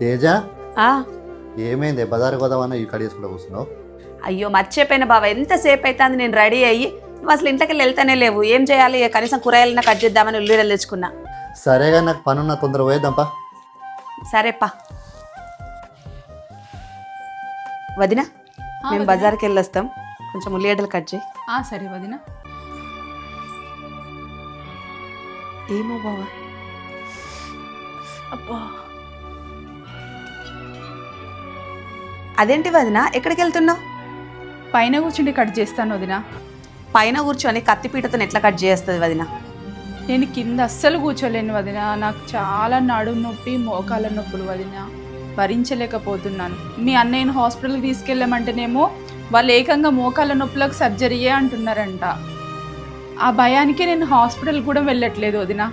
తేజ ఆ ఏమైంది బజారు పోదామన్నా ఈ కడిగేసుకుంటూ కూర్చున్నావు? అయ్యో మర్చిపోయిన బావ, ఎంతసేపు అవుతుంది నేను రెడీ అయ్యి నువ్వు అసలు ఇంట్లోకి వెళ్తానే లేవు. ఏం చేయాలి? కనీసం కూరగాయలన్నా కట్ చేద్దామని ఉల్లిగడ్డలు తెచ్చుకున్నా. సరేగా, నాకు పనున్న తొందర పోయేద్దాంపా. సరేపా వదిన, మేము బజార్కి వెళ్ళొస్తాం, కొంచెం ఉల్లిగడ్డలు కట్ చేయి. సరే వదిన. ఏమో బావా, అబ్బా అదేంటి వదిన, ఎక్కడికి వెళ్తున్నావు? పైన కూర్చుండి కట్ చేస్తాను వదిన. పైన కూర్చొని కత్తిపీటతో ఎట్లా కట్ చేస్తుంది వదిన? నేను కింద అస్సలు కూర్చోలేను వదిన. నాకు చాలా నడుము నొప్పి, మోకాళ్ళ నొప్పులు వదిన, భరించలేకపోతున్నాను. మీ అన్నయ్యను హాస్పిటల్కి తీసుకెళ్ళామంటేనేమో వాళ్ళు ఏకంగా మోకాళ్ళ నొప్పులకు సర్జరీయే అంటున్నారంట. ఆ భయానికే నేను హాస్పిటల్ కూడా వెళ్ళట్లేదు వదిన.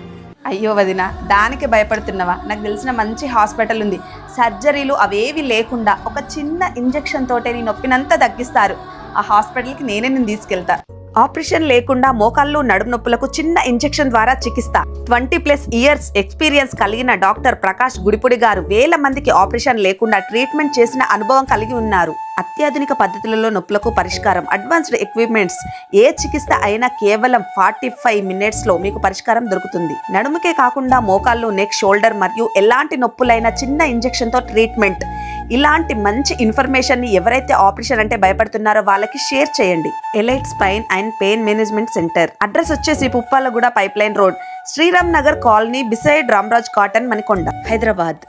అయ్యో వదిన, దానికి భయపడుతున్నావా? నాకు తెలిసిన మంచి హాస్పిటల్ ఉంది. సర్జరీలు అవేవి లేకుండా ఒక చిన్న ఇంజెక్షన్ తోటే నీ నొప్పినంతా తగ్గిస్తారు. ఆ హాస్పిటల్కి నేను తీసుకెళ్తా. ఆపరేషన్ లేకుండా మోకాళ్ళు నడుము నొప్పులకు చిన్న ఇంజెక్షన్ ద్వారా చికిత్స. 20+ ఇయర్స్ ఎక్స్పీరియన్స్ కలిగిన డాక్టర్ ప్రకాష్ గుడిపుడి గారు వేల మందికి ఆపరేషన్ లేకుండా ట్రీట్మెంట్ చేసిన అనుభవం కలిగి ఉన్నారు. అత్యాధునిక పద్ధతులలో నొప్పులకు పరిష్కారం, అడ్వాన్స్డ్ ఎక్విప్మెంట్స్, ఏ చికిత్స అయినా కేవలం 45 minutesలో మీకు పరిష్కారం దొరుకుతుంది. నడుముకే కాకుండా మోకాళ్ళు, నెక్, షోల్డర్ మరియు ఎలాంటి నొప్పులైనా చిన్న ఇంజెక్షన్తో ట్రీట్మెంట్. ఇలాంటి మంచి ఇన్ఫర్మేషన్ ని ఎవరైతే ఆపరేషన్ అంటే భయపడుతున్నారో వాళ్ళకి షేర్ చేయండి. Elite spine and pain management centre. Address వచ్చేసి Puppalaguda pipeline road, Sriram Nagar colony, beside Ramraj Cotton, Manikonda, Hyderabad.